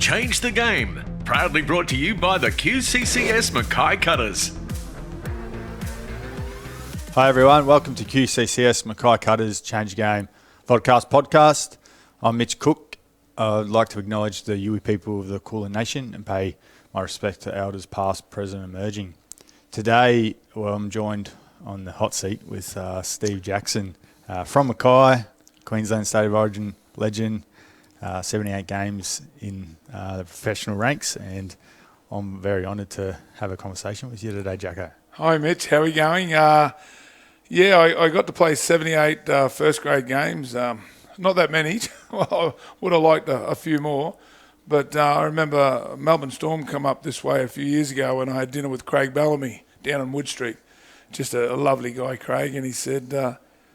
Change the game. Proudly brought to you by the QCCS Mackay Cutters. Hi everyone, welcome to QCCS Mackay Cutters Change the Game vodcast podcast. I'm Mitch Cook. I'd like to acknowledge the Yui people of the Kulin Nation and pay my respect to elders past, present and emerging. Today, I'm joined on the hot seat with Steve Jackson from Mackay, Queensland State of Origin legend, 78 games in the professional ranks, and I'm very honoured to have a conversation with you today, Jacko. Hi Mitch, how are we going? I got to play 78 first grade games. Not that many. Well, I would have liked a few more. But I remember Melbourne Storm come up this way a few years ago when I had dinner with Craig Bellamy down on Wood Street. Just a lovely guy, Craig. And he said,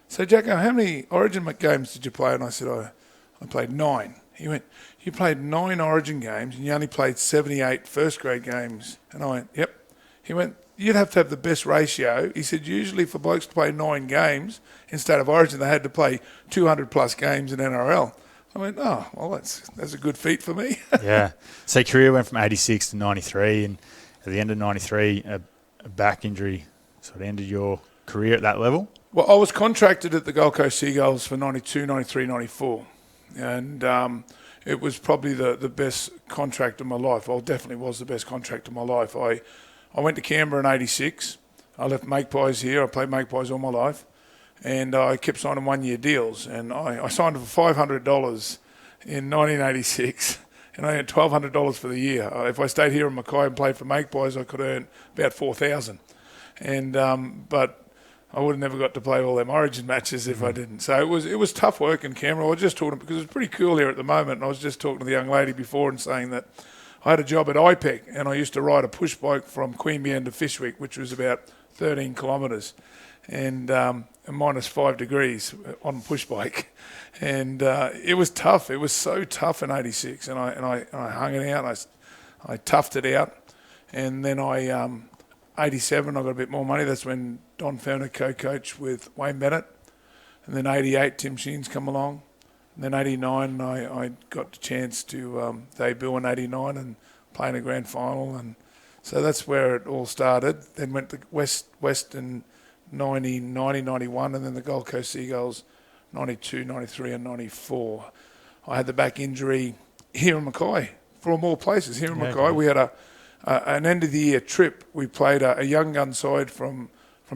so Jacko, how many Origin games did you play? And I said, I played 9. He went, you played 9 Origin games and you only played 78 first grade games. And I went, yep. He went, you'd have to have the best ratio. He said, usually for blokes to play 9 games instead of Origin, they had to play 200 plus games in NRL. I went, oh, well, that's a good feat for me. Yeah. So your career went from 86 to 93, and at the end of 93, a back injury sort of ended your career at that level? Well, I was contracted at the Gold Coast Seagulls for 92, 93, 94. And it was probably the best contract of my life. Well, definitely was the best contract of my life. I went to Canberra in 86. I left Magpies here. I played Magpies all my life. And I kept signing one-year deals. And I signed for $500 in 1986. And I earned $1,200 for the year. If I stayed here in Mackay and played for Magpies, I could earn about $4,000. And but I would have never got to play all them Origin matches if I didn't. So it was tough work in Canberra. I was just talking, because it's pretty cool here at the moment, and I was just talking to the young lady before and saying that I had a job at IPEC, and I used to ride a push bike from Queanbeyan to Fishwick, which was about 13 kilometres, and minus 5 degrees on push bike. And it was tough. It was so tough in 86, and I hung it out. I toughed it out. And then 87, I got a bit more money. That's when Don Furner co-coached with Wayne Bennett. And then 88, Tim Sheens come along. And then 89, I got the chance to debut in 89 and play in a grand final. And so that's where it all started. Then went to West in 90, 91, and then the Gold Coast Seagulls 92, 93 and 94. I had the back injury here in Mackay, from all places. Here in Mackay, we had an end-of-the-year trip. We played a young gun side from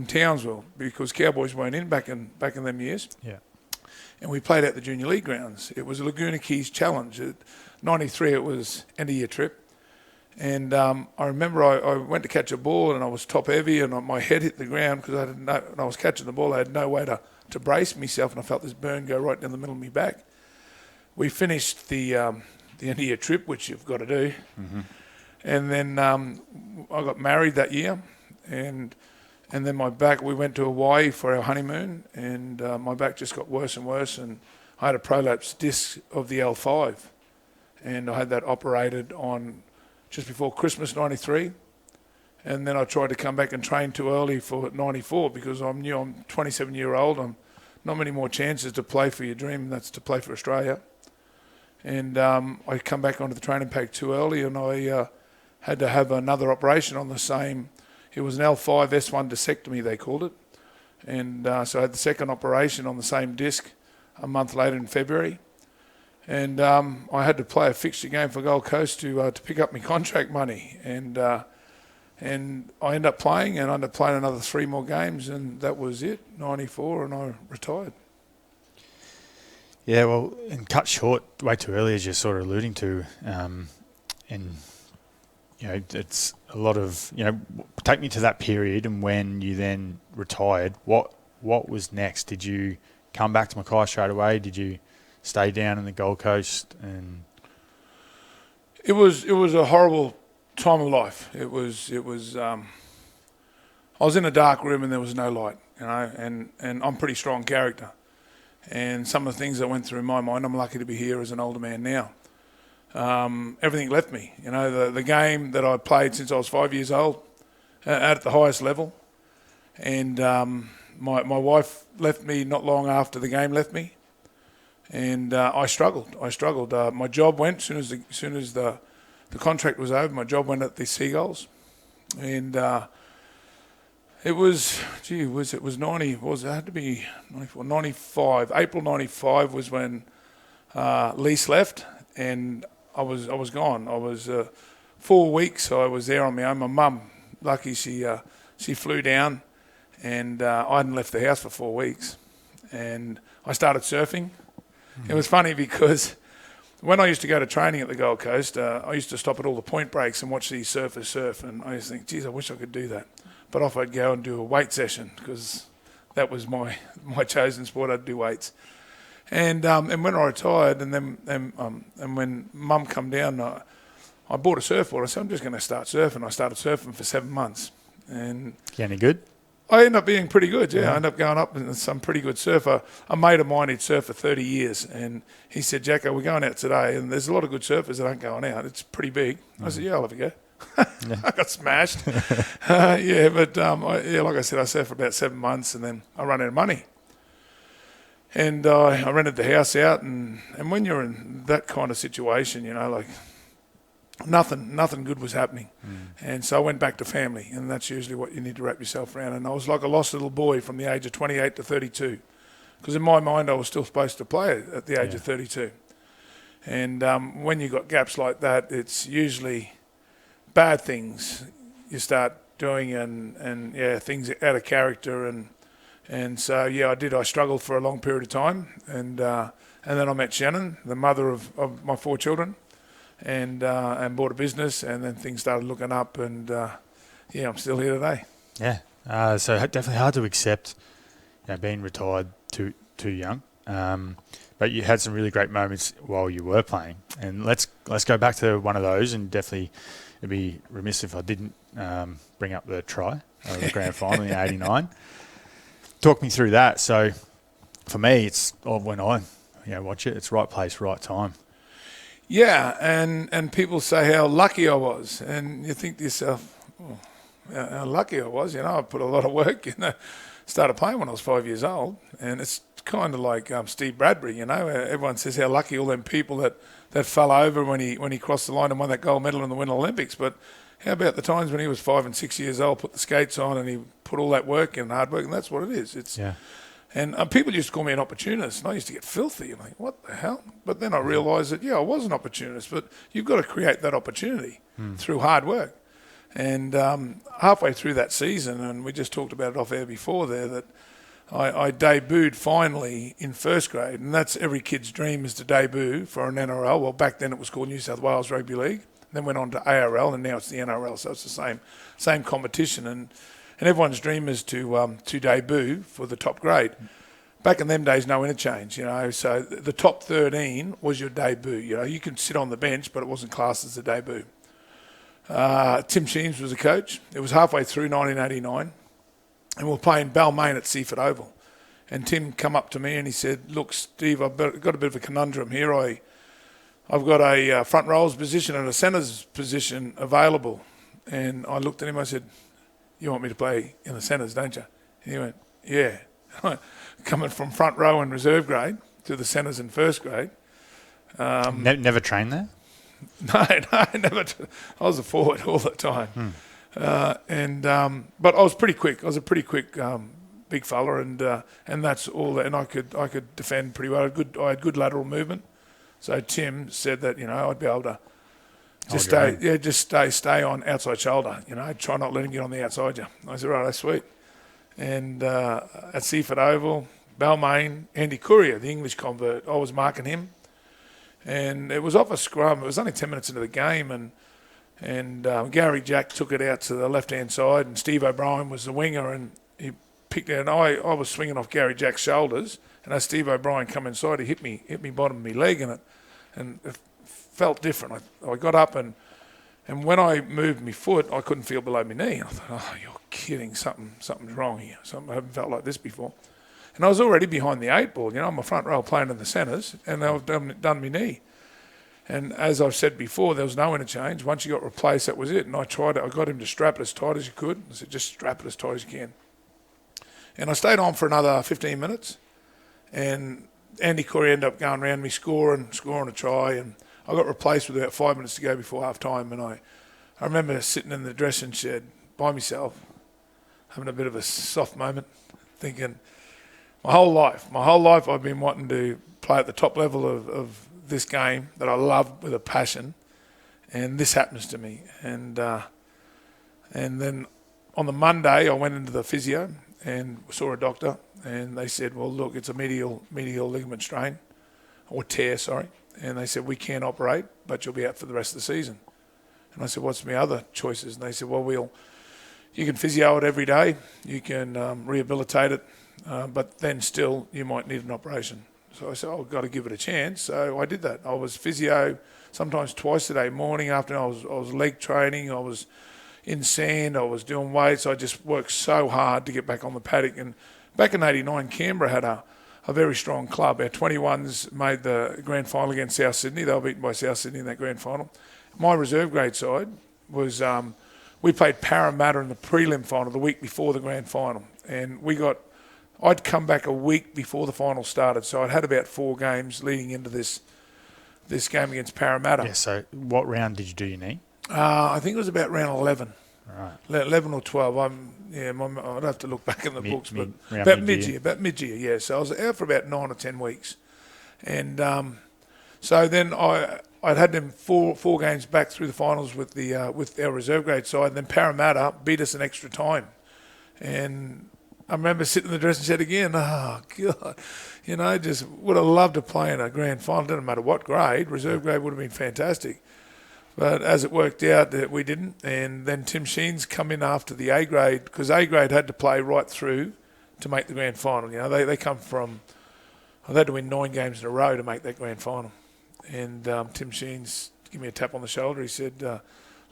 Townsville, because Cowboys weren't in back in them years. Yeah. And we played at the Junior League grounds. It was a Laguna Keys challenge. At 93, it was end-of-year trip. And I remember I went to catch a ball and I was top heavy and my head hit the ground because when I was catching the ball, I had no way to brace myself, and I felt this burn go right down the middle of my back. We finished the end-of-year trip, which you've got to do. Mm-hmm. And then I got married that year, and then my back, we went to Hawaii for our honeymoon, and my back just got worse and worse, and I had a prolapse disc of the L5, and I had that operated on just before Christmas 93, and then I tried to come back and train too early for 94 because I knew I'm 27-year-old, I'm not many more chances to play for your dream, and that's to play for Australia. And I come back onto the training pack too early, and I had to have another operation on the same. It was an L5 S1 discectomy, they called it. And so I had the second operation on the same disc a month later in February. And I had to play a fixture game for Gold Coast to pick up my contract money. And I ended up playing, and I ended up playing another 3 more games, and that was it, 94, and I retired. Yeah, well, and cut short way too early, as you're sort of alluding to. And it's a lot of, take me to that period and when you then retired, what was next? Did you come back to Mackay straight away? Did you stay down in the Gold Coast? And it was a horrible time of life. It was I was in a dark room and there was no light, and I'm pretty strong character. And some of the things that went through my mind, I'm lucky to be here as an older man now. Everything left me. The game that I played since I was 5 years old, at the highest level. And my wife left me not long after the game left me. And I struggled. My job went as soon as the contract was over. My job went at the Seagulls, and it was 90. It had to be 94, 95. April 95 was when Lise left, and I was gone. I was 4 weeks. I was there on my own. My mum, lucky she flew down, and I hadn't left the house for 4 weeks, and I started surfing. It was funny because when I used to go to training at the Gold Coast, I used to stop at all the point breaks and watch these surfers surf, and I used to think, geez, I wish I could do that. But off I'd go and do a weight session because that was my chosen sport. I'd do weights. And when I retired, and when Mum come down, I bought a surfboard. I said, I'm just going to start surfing. I started surfing for 7 months. And Any good? I ended up being pretty good, yeah. I ended up going up and some pretty good surfer. A mate of mine, he'd surfed for 30 years, and he said, Jacko, we're going out today, and there's a lot of good surfers that aren't going out. It's pretty big. I said, yeah, I'll have a go. I got smashed. But like I said, I surfed for about 7 months, and then I ran out of money. And I rented the house out, and when you're in that kind of situation, like nothing good was happening. And so I went back to family, and that's usually what you need to wrap yourself around. And I was like a lost little boy from the age of 28 to 32, because in my mind I was still supposed to play at the age of 32. And when you got gaps like that, it's usually bad things you start doing, and things out of character, and so I did. I struggled for a long period of time, and then I met Shannon, the mother of my 4 children, and bought a business, and then things started looking up, and I'm still here today. Yeah, so definitely hard to accept, being retired too young. But you had some really great moments while you were playing, and let's go back to one of those. And definitely, it'd be remiss if I didn't bring up the try of the grand final in '89. Talk me through that. So, for me, it's when I watch it, it's right place, right time. Yeah, and people say how lucky I was, and you think to yourself, how lucky I was. I put a lot of work in. Started playing when I was 5 years old, and it's kind of like Steve Bradbury. Everyone says how lucky all them people that fell over when he crossed the line and won that gold medal in the Winter Olympics. But how about the times when he was 5 and 6 years old, put the skates on, and he put all that work in, hard work, and that's what it is. And people used to call me an opportunist, and I used to get filthy. I'm like, what the hell? But then I realised that, I was an opportunist, but you've got to create that opportunity through hard work. And halfway through that season, and we just talked about it off air before there, that I debuted finally in first grade, and that's every kid's dream, is to debut for an NRL. Well, back then it was called New South Wales Rugby League, then went on to ARL, and now it's the NRL, so it's the same competition. And everyone's dream is to debut for the top grade. Back in them days, no interchange, so the top 13 was your debut. You could sit on the bench, but it wasn't classed as a debut. Tim Sheens was the coach. It was halfway through 1989, and we were playing Balmain at Seaford Oval. And Tim come up to me and he said, look, Steve, I've got a bit of a conundrum here. I've got a front rows position and a centres position available. And I looked at him, I said, you want me to play in the centres, don't you? And he went, yeah. Coming from front row in reserve grade to the centres in first grade. Never trained there? No, never. I was a forward all the time. But I was pretty quick. I was a pretty quick big fella, and that's all that. And I could defend pretty well. I had good lateral movement. So Tim said that I'd be able to stay on outside shoulder. Try not letting get on the outside you. I said, right, that's sweet. And at Seaford Oval, Balmain, Andy Courier, the English convert, I was marking him. And it was off a scrum. It was only 10 minutes into the game, and Gary Jack took it out to the left-hand side, and Steve O'Brien was the winger, and he picked it. And I was swinging off Gary Jack's shoulders, and as Steve O'Brien come inside, he hit me bottom of my leg, and it felt different. I got up, and when I moved my foot, I couldn't feel below my knee. I thought, oh, you're kidding, something's wrong here. I haven't felt like this before. And I was already behind the 8 ball. I'm a front row playing in the centres, and I've done my knee. And as I've said before, there was no interchange. Once you got replaced, that was it. And I tried it. I got him to strap it as tight as you could. I said, just strap it as tight as you can. And I stayed on for another 15 minutes. And Andy Corey ended up going around me scoring a try, and I got replaced with about 5 minutes to go before half time. And I remember sitting in the dressing shed by myself, having a bit of a soft moment, thinking, my whole life I've been wanting to play at the top level of this game that I love with a passion, and this happens to me. And then on the Monday I went into the physio and saw a doctor, and they said, well, look, it's a medial ligament strain, or tear, sorry. And they said, we can't operate, but you'll be out for the rest of the season. And I said, what's my other choices? And they said, well, you can physio it every day, you can rehabilitate it, but then still you might need an operation. So I said, I've got to give it a chance. So I did that. I was physio sometimes twice a day, morning, afternoon. I was leg training, I was in sand, I was doing weights. I just worked so hard to get back on the paddock. And back in '89, Canberra had a very strong club. Our 21s made the grand final against South Sydney. They were beaten by South Sydney in that grand final. My reserve grade side was, we played Parramatta in the prelim final the week before the grand final. And I'd come back a week before the final started. So I'd had about 4 games leading into this game against Parramatta. Yeah, so what round did you do your knee? I think it was about round 11. Right. 11 or 12. I'd have to look back in the books, but about mid-year, yeah. So I was out for about 9 or 10 weeks. And so then I'd had them four games back through the finals with our reserve grade side, and then Parramatta beat us in extra time. And I remember sitting in the dressing shed again. Oh, God. Just would have loved to play in a grand final. Doesn't matter what grade. Reserve grade would have been fantastic. But as it worked out, that we didn't. And then Tim Sheen's come in after the A grade, because A grade had to play right through to make the grand final. They come from, they had to win 9 games in a row to make that grand final. And Tim Sheen's give me a tap on the shoulder. He said,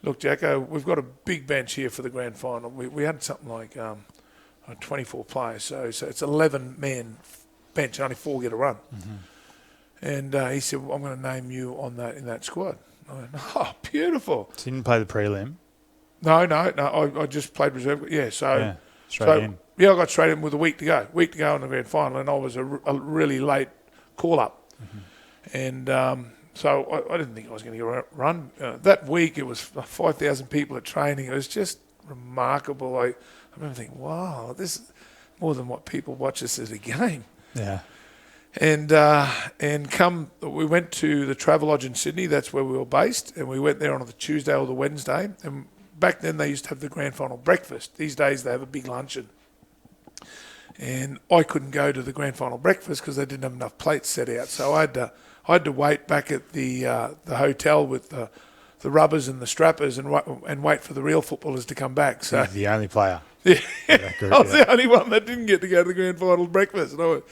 look, Jacko, we've got a big bench here for the grand final. We had something like 24 players. So it's 11-man bench, only 4 get a run. Mm-hmm. And he said, well, I'm going to name you in that squad. I went, oh, beautiful. So you didn't play the prelim? No. I just played reserve. Yeah, straight in. Yeah, I got straight in with a week to go in the grand final, and I was a really late call-up. Mm-hmm. And so I didn't think I was going to get a run. That week, it was 5,000 people at training. It was just remarkable. I remember thinking, wow, this is more than what people watch us as a game. Yeah. And we went to the Travelodge in Sydney. That's where we were based, and we went there on the Tuesday or the Wednesday. And back then they used to have the grand final breakfast. These days they have a big luncheon. And I couldn't go to the grand final breakfast because they didn't have enough plates set out. So I had to wait back at the hotel with the rubbers and the strappers and wait for the real footballers to come back. So you're the only player. Yeah, I was the only one that didn't get to go to the grand final breakfast. And I went,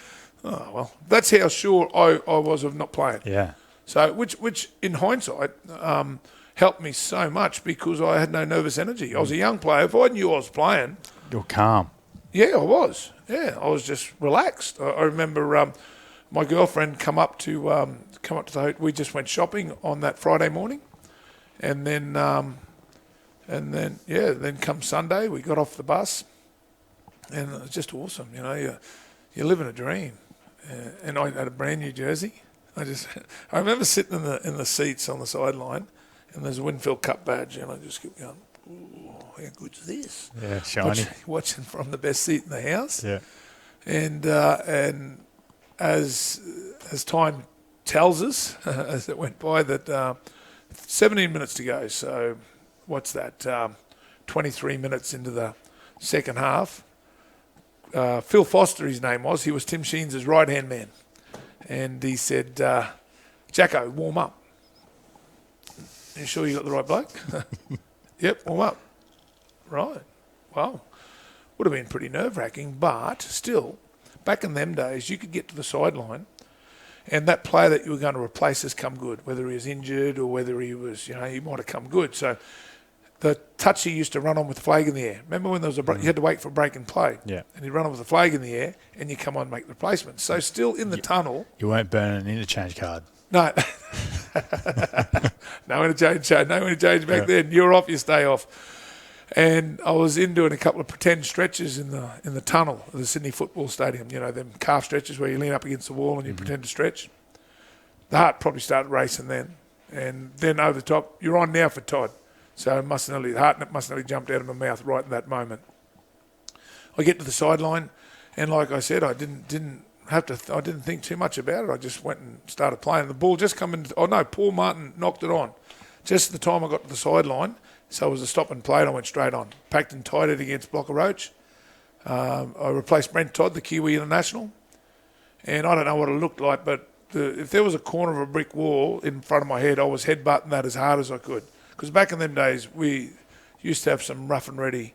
oh, well, that's how sure I was of not playing. Yeah. So, which in hindsight, helped me so much because I had no nervous energy. I was a young player. If I knew I was playing... You're calm. Yeah, I was. Yeah, I was just relaxed. I remember my girlfriend come up to the hotel. We just went shopping on that Friday morning. And then come Sunday, we got off the bus. And it was just awesome. You're living a dream. And I had a brand new jersey. I remember sitting in the seats on the sideline, and there's a Winfield Cup badge, and I just kept going, ooh, how good's this? Yeah, shiny. Watching from the best seat in the house. Yeah. And as time tells us, as it went by, that 17 minutes to go. So what's that? 23 minutes into the second half. Phil Foster, his name was. He was Tim Sheen's right-hand man. And he said, Jacko, warm up. You sure you got the right bloke? Yep, warm up. Right. Well, would have been pretty nerve-wracking, but still, back in them days, you could get to the sideline and that player that you were going to replace has come good, whether he was injured or whether he was, he might have come good. So the touchy used to run on with the flag in the air. Remember when there was you had to wait for a break and play? Yeah. And he'd run on with the flag in the air and you come on and make the replacement. So still in the tunnel. You won't burn an interchange card. No. No interchange back then. You're off, you stay off. And I was in doing a couple of pretend stretches in the tunnel of the Sydney Football Stadium. You know, them calf stretches where you lean up against the wall and you pretend to stretch. The heart probably started racing then. And then over the top, you're on now for Todd. So the heart must nearly jumped out of my mouth right in that moment. I get to the sideline, and like I said, I didn't think too much about it. I just went and started playing. The ball just come in. Oh no, Paul Martin knocked it on. Just the time I got to the sideline, so it was a stop and play, and I went straight on. Packed and tied it against Blocker Roach. I replaced Brent Todd, the Kiwi international, and I don't know what it looked like, but if there was a corner of a brick wall in front of my head, I was headbutting that as hard as I could. Because back in them days, we used to have some rough and ready,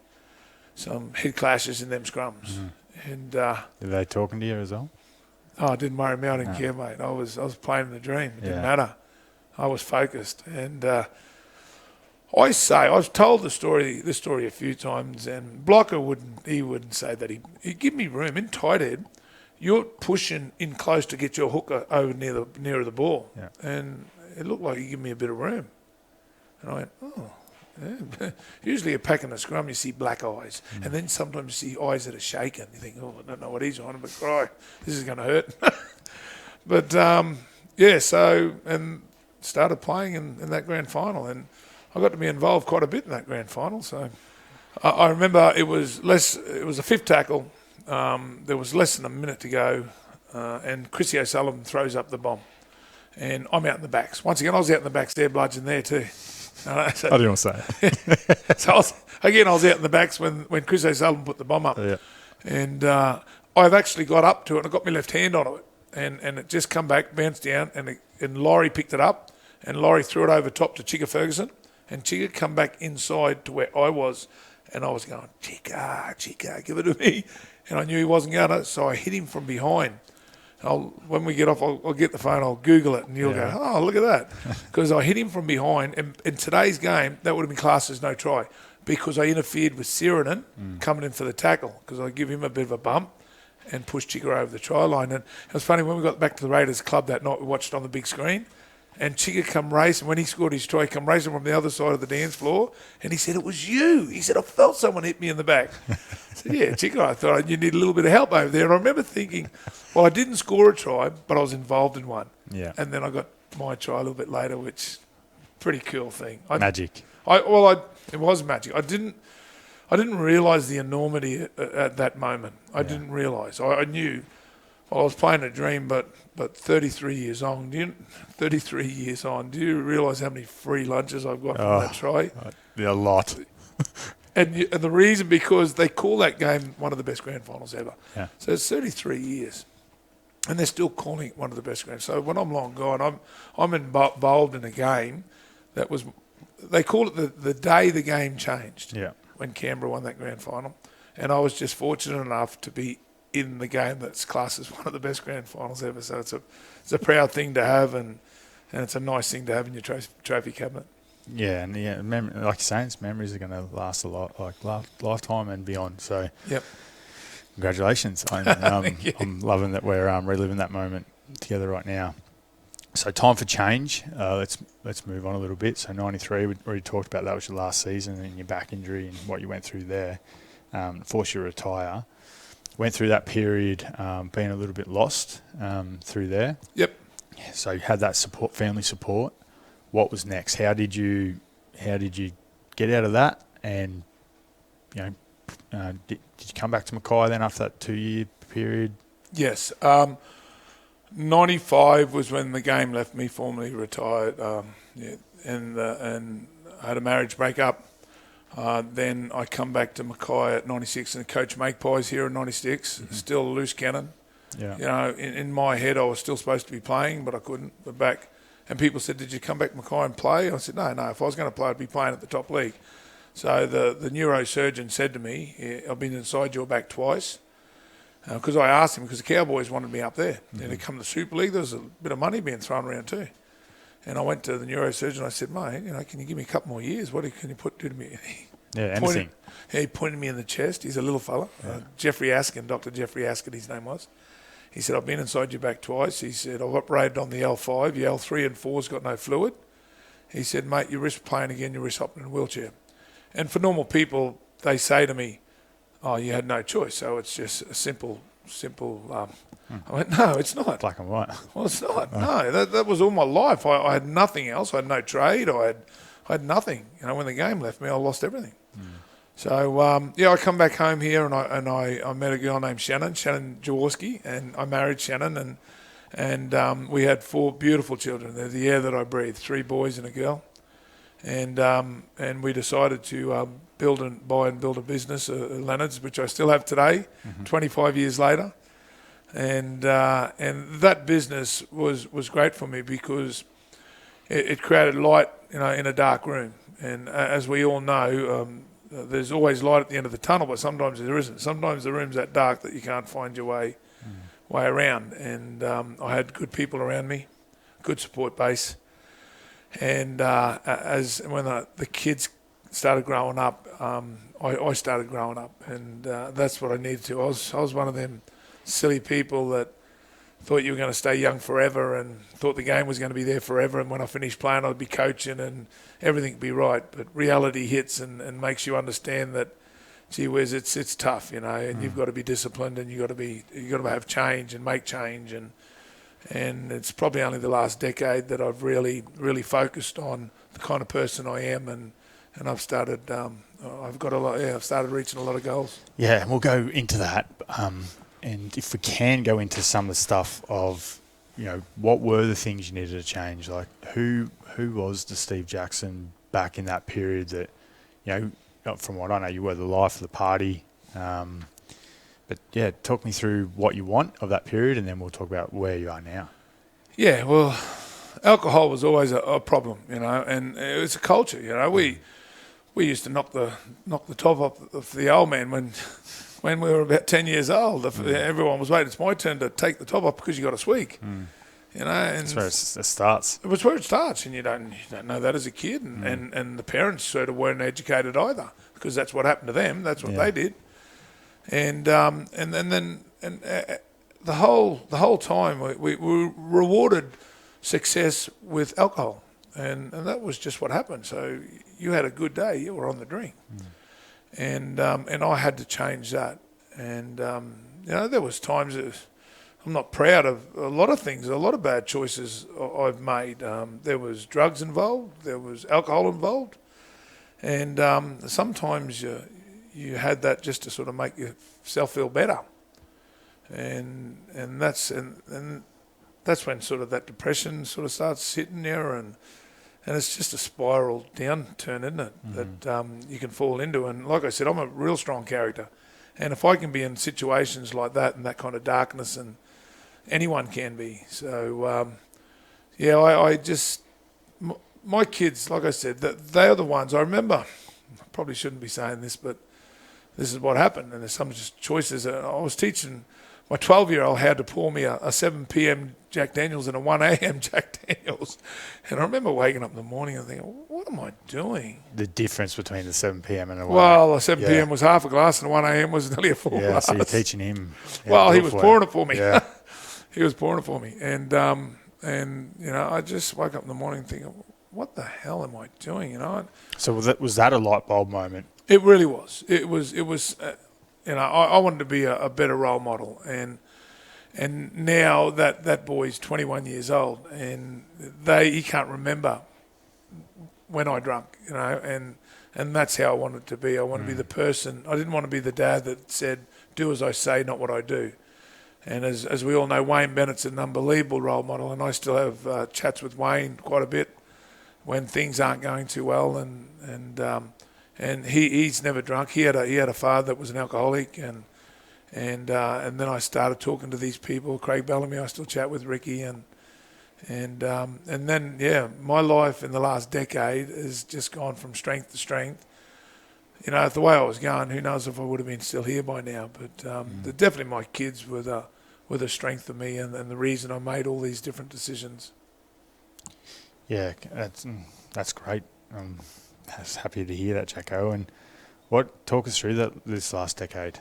some head clashes in them scrums. Mm-hmm. And were they talking to you as well? Oh, it didn't worry me. I didn't care, mate. I was playing in the dream. It didn't matter. I was focused. And I've told this story a few times, and Blocker wouldn't say that. He'd give me room. In tight head, you're pushing in close to get your hooker over nearer the ball. Yeah. And it looked like he gave me a bit of room. And I went, oh. Yeah. Usually a pack in a scrum, you see black eyes. And then sometimes you see eyes that are shaking. You think, oh, I don't know what he's on, but this is going to hurt. But, and started playing in that grand final. And I got to be involved quite a bit in that grand final. So I remember it was a fifth tackle. There was less than a minute to go. And Chrissy O'Sullivan throws up the bomb. And I'm out in the backs. Once again, I was out in the backs there, bludgeon there too. So, I didn't want to say it. So I was out in the backs when Chris O'Sullivan put the bomb up. Yeah. And I've actually got up to it and I got my left hand on it. And it just come back, bounced down, and Laurie picked it up. And Laurie threw it over top to Chicka Ferguson. And Chicka come back inside to where I was. And I was going, Chicka, give it to me. And I knew he wasn't going to, so I hit him from behind. When we get off, I'll get the phone, I'll Google it, and you'll go, oh, look at that. Because I hit him from behind, and in today's game, that would have been classed as no try because I interfered with Siranen coming in for the tackle because I give him a bit of a bump and pushed Chicka over the try line. And it was funny, when we got back to the Raiders Club that night, we watched it on the big screen, and Chicka come racing. When he scored his try, he come racing from the other side of the dance floor, and he said, it was you. He said, I felt someone hit me in the back. I said, yeah, Chicka, I thought you need a little bit of help over there. And I remember thinking, well, I didn't score a try, but I was involved in one. Yeah. And then I got my try a little bit later, which pretty cool thing. Magic. It was magic. I didn't realise the enormity at that moment. I didn't realise. I knew. Well, I was playing a dream, but 33 years on. Do you realise how many free lunches I've got from that try? A lot. And the reason, because they call that game one of the best grand finals ever. Yeah. So it's 33 years, and they're still calling it one of the best grand. So when I'm long gone, I'm involved in a game that was. They call it the day the game changed. Yeah. When Canberra won that grand final, and I was just fortunate enough to be in the game that's classed as one of the best grand finals ever. So it's a proud thing to have, and it's a nice thing to have in your trophy cabinet. Yeah, and like you're saying, memories are going to last a lot, like lifetime and beyond. So, yep. Congratulations! I'm loving that we're reliving that moment together right now. So, time for change. Let's move on a little bit. So, 93, we already talked about that was your last season and your back injury and what you went through there. Forced you to retire. Went through that period being a little bit lost through there. Yep. So you had that support, family support. What was next? How did you get out of that? And did you come back to Mackay then after that 2-year period? Yes. 95 was when the game left me, formally retired. And I had a marriage breakup. Then I come back to Mackay at 96 and coach Magpies here in 96, still a loose cannon. Yeah. In my head I was still supposed to be playing, but I couldn't. But back, and people said, did you come back to Mackay and play? I said, no, if I was going to play, I'd be playing at the top league. So the neurosurgeon said to me, I've been inside your back twice. Because I asked him, because the Cowboys wanted me up there. And to come to the Super League, there was a bit of money being thrown around too. And I went to the neurosurgeon. I said, mate, can you give me a couple more years? What can you do to me? Anything. He pointed me in the chest. He's a little fella. Yeah. Jeffrey Askin, Dr. Jeffrey Askin, his name was. He said, I've been inside your back twice. He said, I've operated on the L5. Your L3 and 4's got no fluid. He said, mate, you risk playing again. You risk hopping in a wheelchair. And for normal people, they say to me, "Oh, you had no choice, so it's just a simple." I went, "No, it's not. Black and white. Well, it's not. No, that was all my life. I had nothing else. I had no trade. I had nothing. When the game left me, I lost everything. So I come back home here, and I met a girl named Shannon Jaworski, and I married Shannon, and we had 4 beautiful children. They're the air that I breathe. 3 boys and a girl, and we decided to buy and build a business, Leonard's, which I still have today, 25 years later. And that business was great for me because it created light, in a dark room. And as we all know, there's always light at the end of the tunnel, but sometimes there isn't. Sometimes the room's that dark that you can't find your way around. And I had good people around me, good support base. And when the kids started growing up, I started growing up, and that's what I needed to. I was one of them silly people that thought you were going to stay young forever and thought the game was going to be there forever, and when I finished playing I'd be coaching and everything would be right. But reality hits and makes you understand that, gee whiz, it's tough, and you've got to be disciplined, and you've got to have change and make change, and it's probably only the last decade that I've really focused on the kind of person I am, and I've started I've started reaching a lot of goals. Yeah, and we'll go into that. And if we can go into some of the stuff of, what were the things you needed to change? Like who was the Steve Jackson back in that period that, from what I know, you were the life of the party. But yeah, talk me through what you want of that period, and then we'll talk about where you are now. Yeah, well, alcohol was always a problem, and it's a culture, We used to knock the top off the old man when we were about 10 years old. Everyone was waiting. It's my turn to take the top off because you got a squeak. And that's where it starts. It was where it starts, and you don't know that as a kid, and the parents sort of weren't educated either because that's what happened to them. That's what they did, and then the whole time we rewarded success with alcohol, and that was just what happened. So you had a good day, you were on the drink. And I had to change that. And, there was times that I'm not proud of a lot of things, a lot of bad choices I've made. There was drugs involved, there was alcohol involved. And sometimes you had that just to sort of make yourself feel better. And that's when sort of that depression sort of starts hitting you, and it's just a spiral downturn, isn't it, that you can fall into. And like I said, I'm a real strong character. And if I can be in situations like that and that kind of darkness, and anyone can be. So, my kids, like I said, they are the ones. I remember, I probably shouldn't be saying this, but this is what happened. And there's some just choices. I was teaching my 12-year-old how to pour me a 7 p.m. Jack Daniels and a 1 a.m. Jack Daniels. And I remember waking up in the morning and thinking, what am I doing? The difference between the 7 p.m. and a 1 Well, a 7 p.m. was half a glass and a 1 a.m. was nearly a full glass. So you're teaching him. Well, he was pouring it for me. Yeah. He was pouring it for me. And I just woke up in the morning thinking, what the hell am I doing? So was that a light bulb moment? It really was. It was. I wanted to be a better role model, and now that boy's 21 years old, and he can't remember when I drunk, and that's how I wanted to be. I want to be the person. I didn't want to be the dad that said, "Do as I say, not what I do." And as we all know, Wayne Bennett's an unbelievable role model, and I still have chats with Wayne quite a bit when things aren't going too well, and he's never drunk. He had a father that was an alcoholic, and then I started talking to these people. Craig Bellamy, I still chat with Ricky, and then my life in the last decade has just gone from strength to strength. The way I was going, who knows if I would have been still here by now. But definitely my kids were the strength of me, and the reason I made all these different decisions. Yeah, that's great. I'm happy to hear that, Jacko. And talk us through this last decade.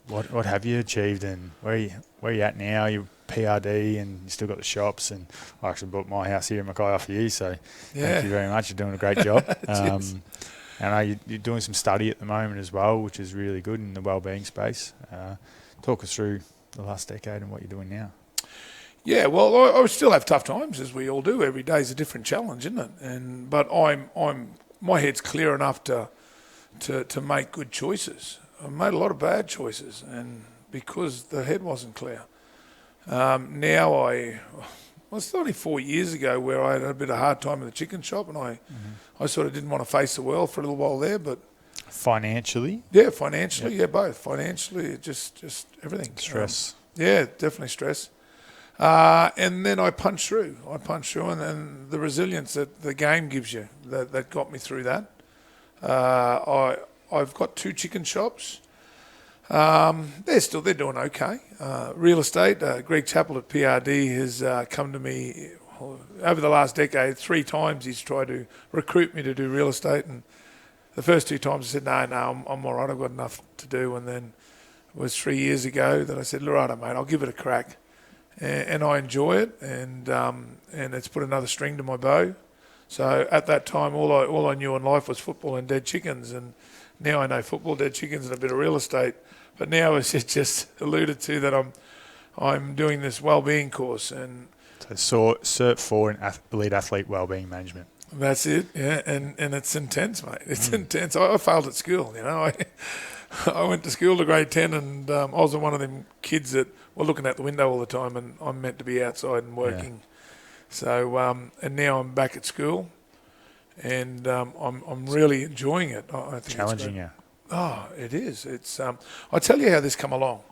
What have you achieved, and where are you at now? You're PRD, and you still got the shops, and I actually bought my house here in Mackay off you, so thank you very much. You're doing a great job. And you're doing some study at the moment as well, which is really good in the wellbeing space. Talk us through the last decade and what you're doing now. Yeah, well, I still have tough times, as we all do. Every day's a different challenge, isn't it? But my head's clear enough to make good choices. I made a lot of bad choices, and because the head wasn't clear. Now it's only 4 years ago where I had a bit of a hard time in the chicken shop, and I sort of didn't want to face the world for a little while there, but financially, both financially, just everything. Stress. Definitely stress. And then I punched through. And the resilience that the game gives you that got me through that. I've got 2 chicken shops. They're doing okay. Real estate. Greg Chappell at PRD has come to me over the last decade 3 times. He's tried to recruit me to do real estate, and the first 2 times I said no, I'm all right. I've got enough to do. And then it was 3 years ago that I said, "Righto, mate, I'll give it a crack." And I enjoy it, and it's put another string to my bow. So at that time, all I knew in life was football and dead chickens, and now I know football, dead chickens, and a bit of real estate. But now, as it just alluded to, that I'm doing this wellbeing course, and so Cert 4 in elite athlete wellbeing management. That's it, yeah, and it's intense, mate. It's intense. I failed at school, I went to school to grade 10, and I was one of them kids that were looking out the window all the time, and I'm meant to be outside and working. Yeah. So, and now I'm back at school, and I'm really enjoying it. I think challenging you. Oh, it is. It's I tell you how this come along.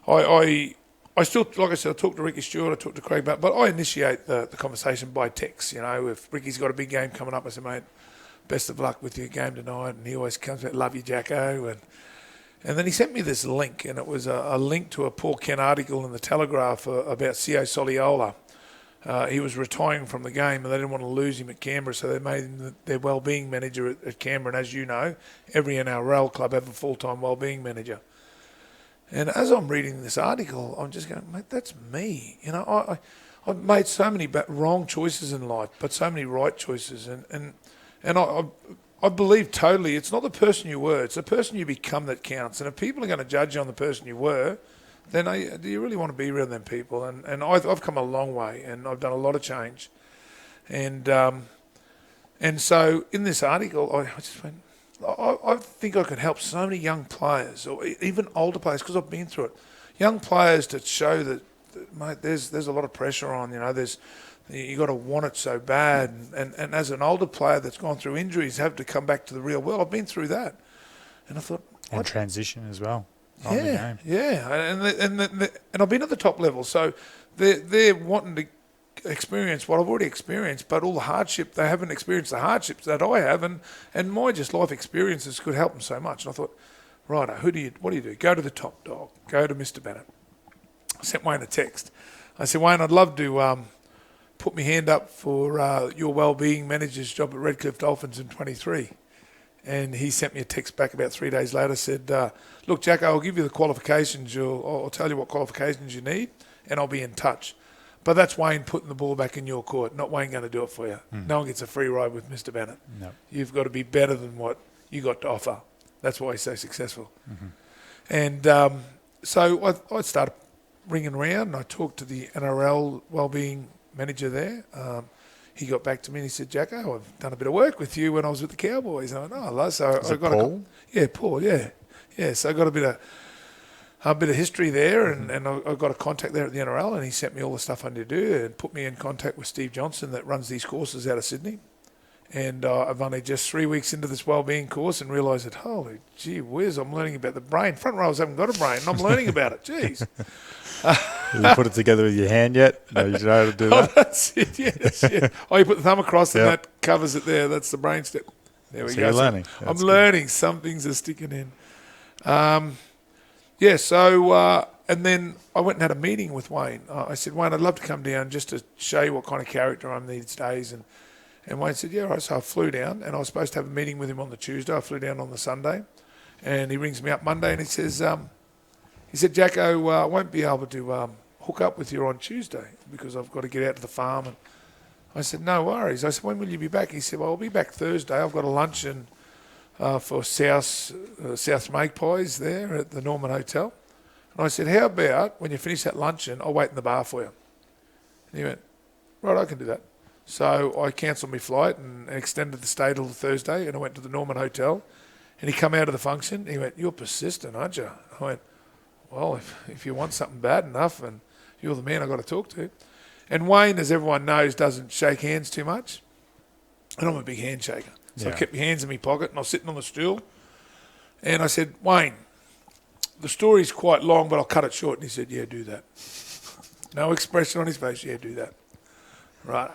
I still, like I said, I talk to Ricky Stewart, I talk to Craig, but I initiate the conversation by text. If Ricky's got a big game coming up, I say, "Mate, best of luck with your game tonight." And he always comes out, "Love you, Jacko." And then he sent me this link, and it was a link to a Paul Kent article in the Telegraph about C.O. Soliola. He was retiring from the game, and they didn't want to lose him at Canberra, so they made him their wellbeing manager at Canberra. And as you know, every NRL club have a full-time wellbeing manager. And as I'm reading this article, I'm just going, "Mate, that's me." I've made so many wrong choices in life, but so many right choices. And I believe totally it's not the person you were, it's the person you become that counts. And if people are going to judge you on the person you were, then do you really want to be around them people? And I've come a long way, and I've done a lot of change. And so in this article, I just went, I think I could help so many young players, or even older players, because I've been through it. Young players to show that mate, there's a lot of pressure on. You got to want it so bad, and as an older player that's gone through injuries, have to come back to the real world. I've been through that, and I thought, and transition as well. Yeah, and I've been at the top level, so they're wanting to experience what I've already experienced, but all the hardship, they haven't experienced the hardships that I have, and my just life experiences could help them so much. And I thought, right, what do you do? Go to the top dog. Go to Mr. Bennett. I sent Wayne a text. I said, "Wayne, I'd love to put my hand up for your wellbeing manager's job at Redcliffe Dolphins in 23. And he sent me a text back about 3 days later, said, "Look, Jack, I'll give you the qualifications. I'll tell you what qualifications you need, and I'll be in touch." But that's Wayne putting the ball back in your court, not Wayne going to do it for you. No one gets a free ride with Mr. Bennett. No. You've got to be better than what you got to offer. That's why he's so successful. And so I started ringing around, and I talked to the NRL wellbeing manager there. He got back to me and he said, "Jacko, I've done a bit of work with you when I was with the Cowboys." And I went, "Oh, hello." So I got Paul? Paul, yeah. So I got a bit of history there, and I got a contact there at the NRL, and he sent me all the stuff I need to do and put me in contact with Steve Johnson that runs these courses out of Sydney. And I've only just 3 weeks into this wellbeing course and realised that, holy gee whiz, I'm learning about the brain. Front rows haven't got a brain, and I'm learning about it. Jeez. Have you put it together with your hand yet? No, you know how to do that? Oh, that's it, yes. Yeah. Oh, you put the thumb across and that covers it there. That's the brain step. There we so go. You're learning. I'm learning. Some things are sticking in. And then I went and had a meeting with Wayne. I said, "Wayne, I'd love to come down just to show you what kind of character I'm these days." And Wayne said, "Yeah, right." So I flew down, and I was supposed to have a meeting with him on the Tuesday. I flew down on the Sunday, and he rings me up Monday, and he says, "Jacko, I won't be able to hook up with you on Tuesday because I've got to get out to the farm." And I said, "No worries." I said, "When will you be back?" He said, "Well, I'll be back Thursday. I've got a luncheon for South Magpies there at the Norman Hotel. And I said, how about when you finish that luncheon, I'll wait in the bar for you. And he went, right, I can do that. So I cancelled my flight and extended the stay till Thursday, and I went to the Norman Hotel. And he come out of the function, and he went, you're persistent, aren't you? I went, well, if you want something bad enough, and you're the man I've got to talk to. And Wayne, as everyone knows, doesn't shake hands too much. And I'm a big handshaker. So I kept my hands in my pocket, and I was sitting on the stool. And I said, Wayne, the story's quite long, but I'll cut it short. And he said, yeah, do that. No expression on his face, yeah, do that. Right.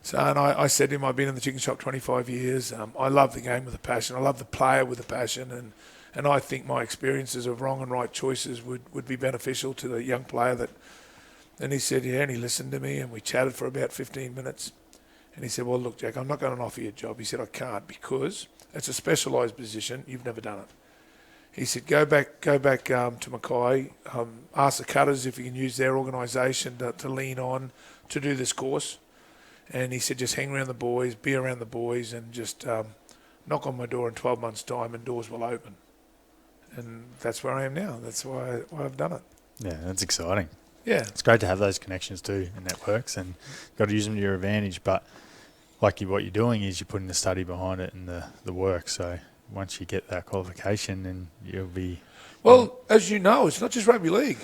So, and I said to him, I've been in the chicken shop 25 years. I love the game with a passion. I love the player with a passion. And I think my experiences of wrong and right choices would be beneficial to the young player that. And he said, yeah, and he listened to me, and we chatted for about 15 minutes. And he said, well, look, Jack, I'm not going to offer you a job. He said, I can't because it's a specialised position. You've never done it. He said, go back to Mackay, ask the cutters if you can use their organisation to lean on to do this course. And he said, just hang around the boys, be around the boys, and just knock on my door in 12 months' time and doors will open. And that's where I am now. That's why I've done it. Yeah, that's exciting. Yeah. It's great to have those connections too and networks, and you've got to use them to your advantage. But what you're doing is you're putting the study behind it and the work. So once you get that qualification, then you'll be... Well, as you know, it's not just rugby league.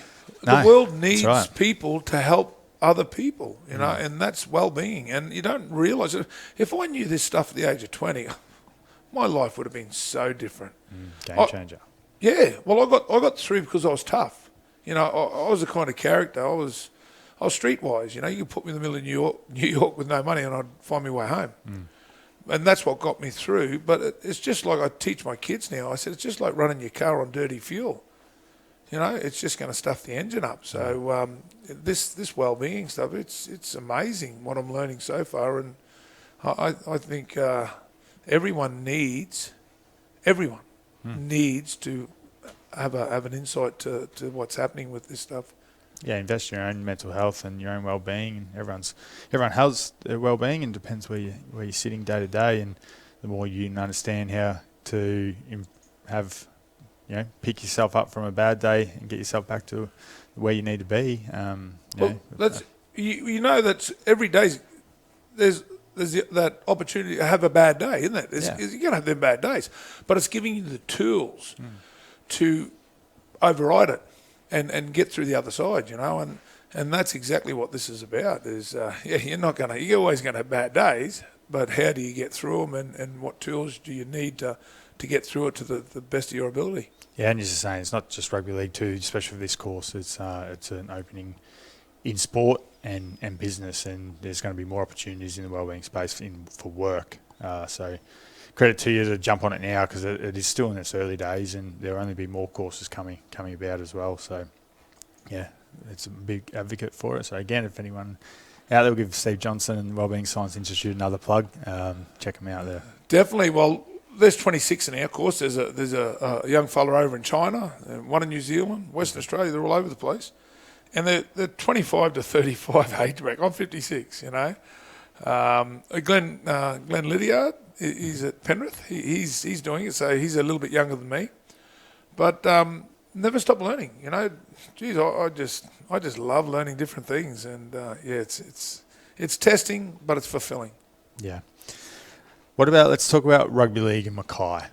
No, the world needs right. people to help other people, you know, and that's well-being. And you don't realise it. If I knew this stuff at the age of 20, my life would have been so different. Game changer. Yeah. Well, I got through because I was tough. You know, I was the kind of character. I was streetwise. You know, you could put me in the middle of New York with no money, and I'd find my way home. And that's what got me through. But it's just like I teach my kids now. I said it's just like running your car on dirty fuel. You know, it's just going to stuff the engine up. So this well-being stuff, it's amazing what I'm learning so far, and I think everyone needs to have an insight to what's happening with this stuff. Yeah, invest in your own mental health and your own well-being. And everyone has their well-being, and depends where you're sitting day to day. And the more you can understand how to have, pick yourself up from a bad day and get yourself back to where you need to be. That's that every day there's that opportunity to have a bad day, isn't it? You're going to have them bad days, but it's giving you the tools to override it and get through the other side, and that's exactly what this is about. You're always going to have bad days, but how do you get through them, and what tools do you need to get through it to the best of your ability? Yeah, and you're just saying it's not just rugby league too, especially for this course. It's an opening in sport and business, and there's going to be more opportunities in the wellbeing space for work. So credit to you to jump on it now, because it is still in its early days, and there'll only be more courses coming about as well. So yeah, it's a big advocate for it. So again, if anyone out there, will give Steve Johnson and Wellbeing Science Institute another plug. Check them out there. Definitely. Well, there's 26 in our course. There's a young fella over in China, one in New Zealand, Western Australia. They're all over the place, and they're 25 to 35 age bracket. I'm 56. Glenn Lydiard, he's at Penrith. He's doing it, so he's a little bit younger than me, but never stop learning. Geez, I just love learning different things, and it's testing, but it's fulfilling. Yeah. Let's talk about rugby league in Mackay.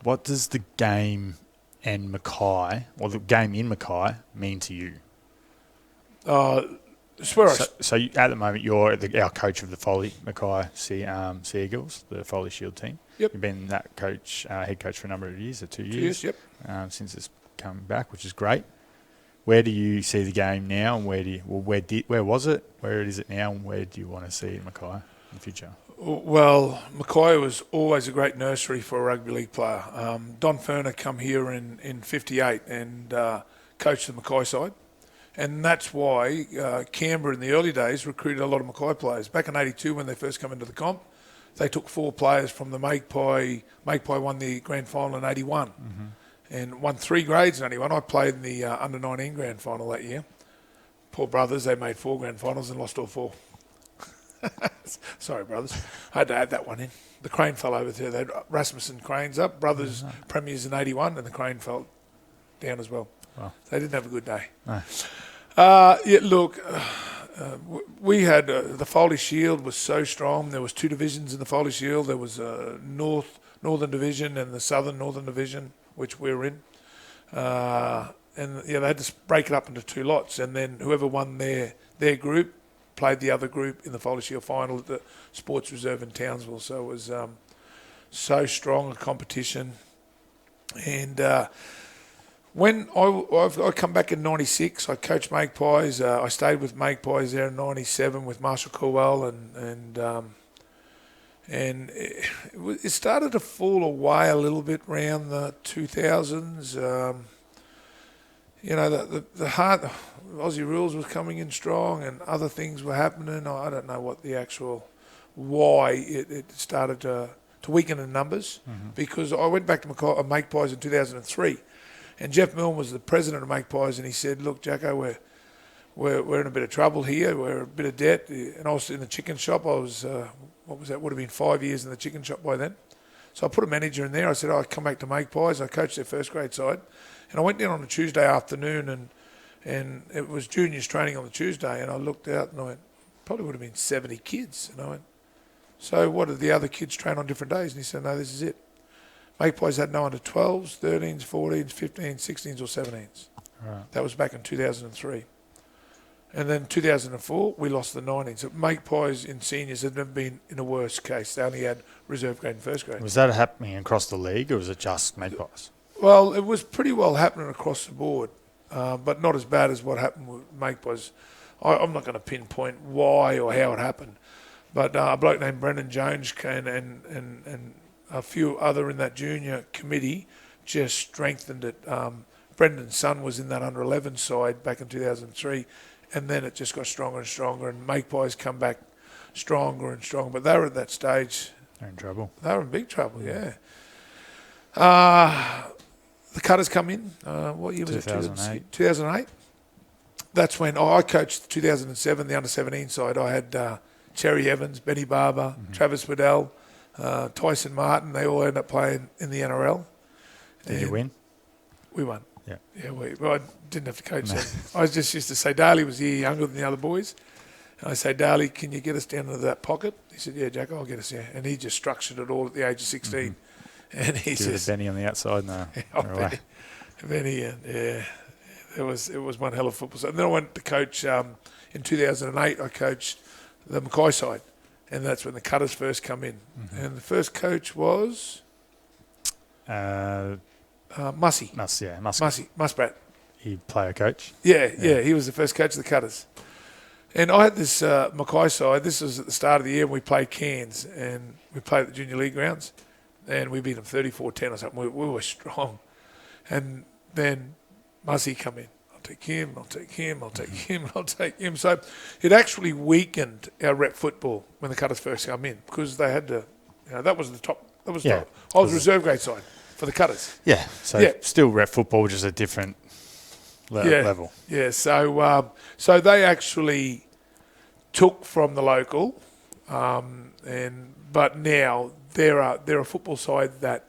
What does the game and Mackay, or the game in Mackay, mean to you? So you, at the moment, you're our coach of the Mackay Sea Eagles, the Foley Shield team. Yep. You've been that coach, head coach for a number of years, 2 years. 2 years, yep. Since it's come back, which is great. Where do you see the game now, and where was it, where is it now, and where do you want to see it in Mackay in the future? Well, Mackay was always a great nursery for a rugby league player. Don Ferner come here in 58 and coached the Mackay side. And that's why Canberra in the early days recruited a lot of Mackay players. Back in 82, when they first come into the comp, they took 4 players from the Magpie. Magpie won the grand final in 81 and won 3 grades in 81. I played in the under-19 grand final that year. Poor brothers, they made 4 grand finals and lost all 4. Sorry, brothers. I had to add that one in. The Crane fell over there. They had Rasmussen Cranes up, brothers, premiers in 81, and the Crane fell down as well. Wow. They didn't have a good day. No. We had the Foley Shield was so strong. There was 2 divisions in the Foley Shield. There was Northern Division and the Southern Northern Division, which we were in. They had to break it up into 2 lots, and then whoever won their group played the other group in the Foley Shield final at the Sports Reserve in Townsville. So it was so strong a competition. And when I come back in 96, I coached Magpies. I stayed with Magpies there in 97 with Marshall Colwell, and it started to fall away a little bit around the 2000s. The hard Aussie rules was coming in strong, and other things were happening. I don't know what the actual why it started to weaken in numbers, because I went back to Magpies in 2003, and Jeff Milne was the president of Magpies, and he said, "Look, Jacko, we're in a bit of trouble here. We're a bit of debt." And I was in the chicken shop. I was what was that? Would have been 5 years in the chicken shop by then. So I put a manager in there. I said, "I'll come back to Magpies." I coached their first grade side, and I went down on a Tuesday afternoon, and it was juniors training on the Tuesday, and I looked out and I went, probably would have been 70 kids, and I went, "So what did the other kids train on different days?" And he said, "No, this is it. Magpies had no under 12s, 13s, 14s, 15s, 16s or 17s. Right. That was back in 2003. And then 2004, we lost the 19s. So Magpies in seniors had never been in a worse case. They only had reserve grade and first grade. Was that happening across the league, or was it just Magpies? Well, it was pretty well happening across the board, but not as bad as what happened with Magpies. I'm not going to pinpoint why or how it happened, but a bloke named Brendan Jones came and a few other in that junior committee just strengthened it. Brendan's son was in that under 11 side back in 2003, and then it just got stronger and stronger, and Magpies come back stronger and stronger. But they were at that stage. They're in trouble. They were in big trouble, yeah. The Cutters come in. What year was 2008. it? 2008. That's when I coached 2007, the under-17 side. I had Cherry Evans, Benny Barber, Travis Waddell, Tyson Martin. They all ended up playing in the NRL. Did you win? We won. Yeah. Yeah, well, I didn't have to coach them. I just used to say, Daly was a year younger than the other boys. And I say, Daly, can you get us down into that pocket? He said, "Yeah, Jack, I'll get us there." And he just structured it all at the age of 16. And he Give it just... to Benny on the outside now. Benny, yeah. It was one hell of a football side. And then I went to coach in 2008. I coached the Mackay side. And that's when the Cutters first come in. And the first coach was... Mussy. Muspratt. He player coach. Yeah, he was the first coach of the Cutters. And I had this Mackay side. This was at the start of the year, and we played Cairns, and we played at the junior league grounds, and we beat them 34-10 or something. We were strong. And then Mussy come in. I'll take him, I'll take him, I'll take him, I'll take him. So it actually weakened our rep football when the Cutters first come in, because they had to, that was the top. That was top. I was reserve grade side for the Cutters. Yeah, so still rep football, just a different level. Yeah, so they actually took from the local, but now they're a football side that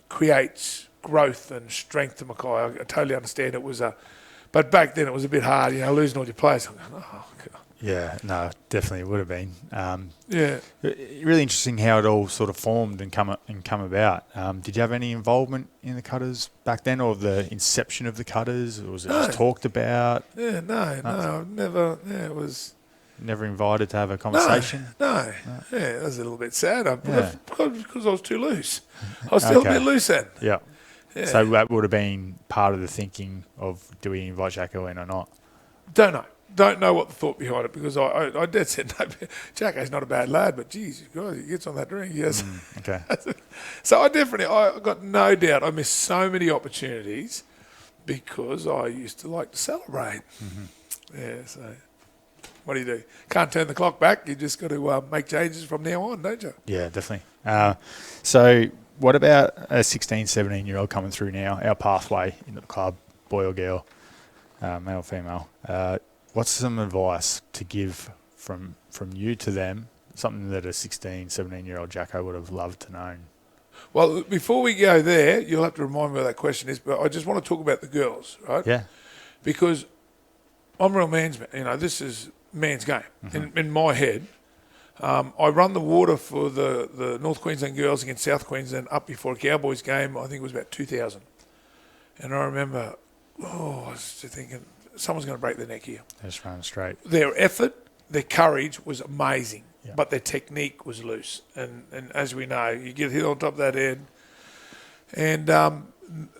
creates growth and strength to Mackay. I totally understand it was but back then it was a bit hard, losing all your players. I'm going, oh, God. Yeah, no, definitely would have been. Yeah. Really interesting how it all sort of formed and come about. Did you have any involvement in the Cutters back then, or the inception of the Cutters, or was it just talked about? Yeah, no, never. Yeah, it was never invited to have a conversation. No. Yeah, it was a little bit sad. Because I was too loose. I was still a bit loose then. Yeah. So that would have been part of the thinking of, do we invite Jacko in or not? Don't know what the thought behind it, because I did say, no, Jacko's not a bad lad, but geez, God, he gets on that drink. Yes. Okay. So I got no doubt I missed so many opportunities because I used to like to celebrate. Yeah, so what do? Can't turn the clock back. You just got to make changes from now on, don't you? Yeah, definitely. So what about a 16, 17-year-old coming through now, our pathway into the club, boy or girl, male or female? What's some advice to give from you to them, something that a 16, 17-year-old Jacko would have loved to know? Well, before we go there, you'll have to remind me what that question is, but I just want to talk about the girls, right? Yeah. Because I'm real man's man. You know, this is man's game. In my head, I run the water for the North Queensland girls against South Queensland up before a Cowboys game. I think it was about 2000. And I remember, I was just thinking, someone's going to break their neck here. They just ran straight. Their effort, their courage was amazing, Yeah. but their technique was loose. And as we know, you get hit on top of that head, and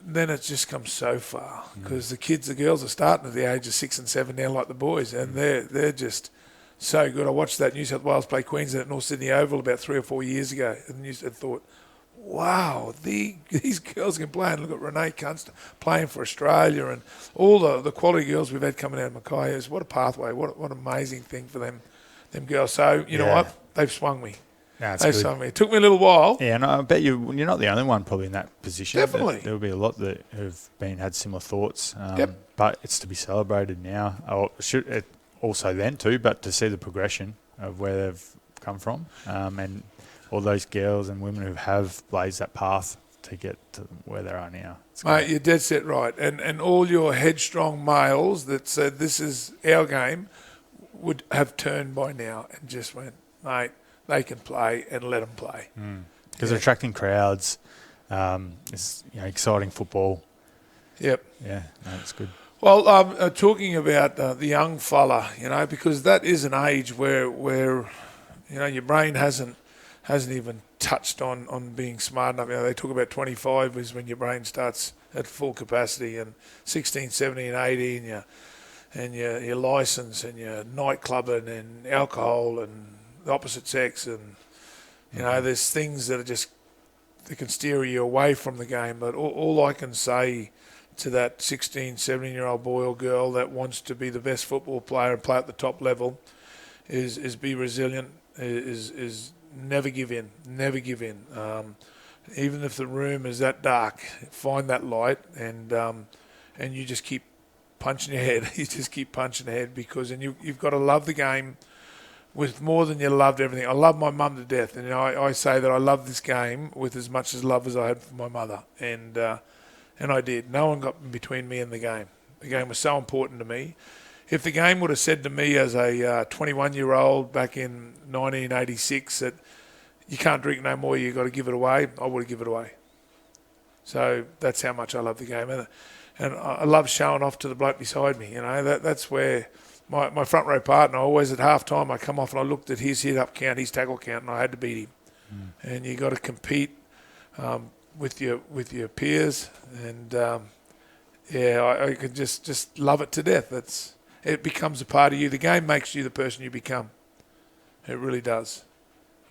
then it just comes so far because the girls are starting at the age of 6 and 7 now, like the boys, and they're just so good. I watched that New South Wales play Queensland at North Sydney Oval about 3 or 4 years ago, and I thought, wow, these girls can play. And look at Renee Kunst playing for Australia, and all the quality girls we've had coming out of Mackay. What a pathway! What an amazing thing for them girls. So you know what? They've swung me. No, They've swung me. It took me a little while. Yeah, and I bet you're not the only one probably in that position. Definitely. There'll be a lot that have had similar thoughts. Yep. But it's to be celebrated now. Also then too, but to see the progression of where they've come from, and all those girls and women who have blazed that path to get to where they are now. Mate, you're dead set right. And all your headstrong males that said this is our game would have turned by now and just went, mate, they can play and let them play. Because they're attracting crowds. It's exciting football. Yep. Yeah, no, it's good. Well, talking about the young fella, because that is an age where your brain hasn't even touched on being smart enough. They talk about 25 is when your brain starts at full capacity, and 16, 17, and 18, and your license and your nightclubbing and alcohol and the opposite sex, and there's things that can steer you away from the game. But all I can say to that 16, 17-year-old boy or girl that wants to be the best football player and play at the top level is be resilient, is never give in. Even if the room is that dark, find that light, and you just keep punching your head. You just keep punching ahead you've got to love the game with more than you loved everything. I love my mum to death, and I say that I love this game with as much as love as I had for my mother, and I did. No one got between me and the game. The game was so important to me. If the game would have said to me as a 21-year-old back in 1986 that you can't drink no more, you've got to give it away, I would have given it away. So that's how much I love the game. And I love showing off to the bloke beside me. That's where my front row partner, always at half-time, I come off and I looked at his hit-up count, his tackle count, and I had to beat him. And you got to compete with your peers, and I could just love it to death. It becomes a part of you. The game makes you the person you become. It really does.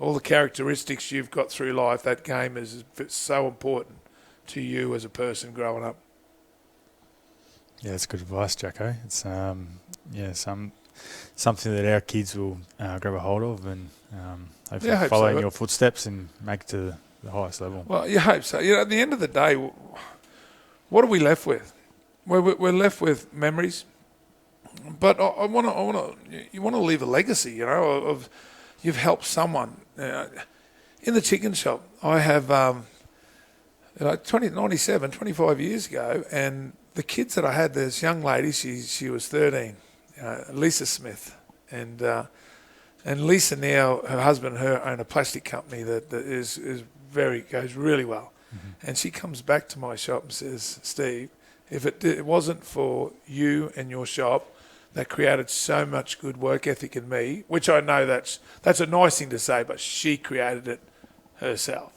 All the characteristics you've got through life, that game is so important to you as a person growing up. Yeah, it's good advice, Jacko. It's something that our kids will grab a hold of and hopefully follow in your footsteps and make it to the highest level. Well, you hope so. At the end of the day, what are we left with? We're left with memories, but you want to leave a legacy, of you've helped someone. In the chicken shop, I have 25 years ago, and the kids that I had, this young lady, she was 13, Lisa Smith, and Lisa now, her husband and her own a plastic company that goes really well. And she comes back to my shop and says, Steve, if it wasn't for you and your shop that created so much good work ethic in me, which I know that's a nice thing to say, but she created it herself,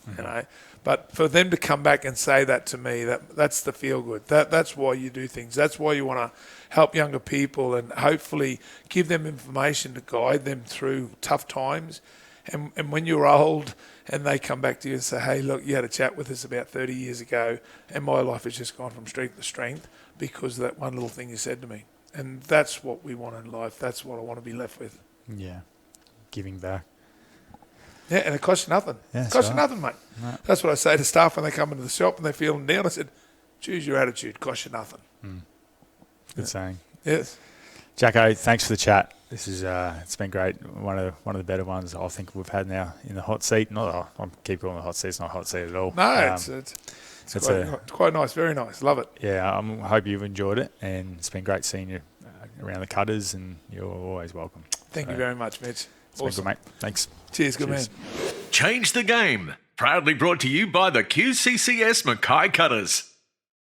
But for them to come back and say that to me, that's the feel good. That's why you do things. That's why you want to help younger people and hopefully give them information to guide them through tough times. And when you're old and they come back to you and say, hey, look, you had a chat with us about 30 years ago and my life has just gone from strength to strength because of that one little thing you said to me. And that's what we want in life. That's what I want to be left with. Yeah, giving back. Yeah, and it costs you nothing. Yeah, it costs you nothing, mate. No. That's what I say to staff when they come into the shop and they're feeling down. I said, choose your attitude. Costs you nothing. Good saying. Yes. Jacko, thanks for the chat. This is it's been great. One of the better ones I think we've had now in the hot seat. Not I keep calling it the hot seat. It's not a hot seat at all. No, it's quite nice. Very nice. Love it. Yeah, I hope you've enjoyed it, and it's been great seeing you around the cutters, and you're always welcome. Thank you very much, Mitch. It's been good, mate. Thanks. Cheers, good man. Change the game. Proudly brought to you by the QCCS Mackay Cutters.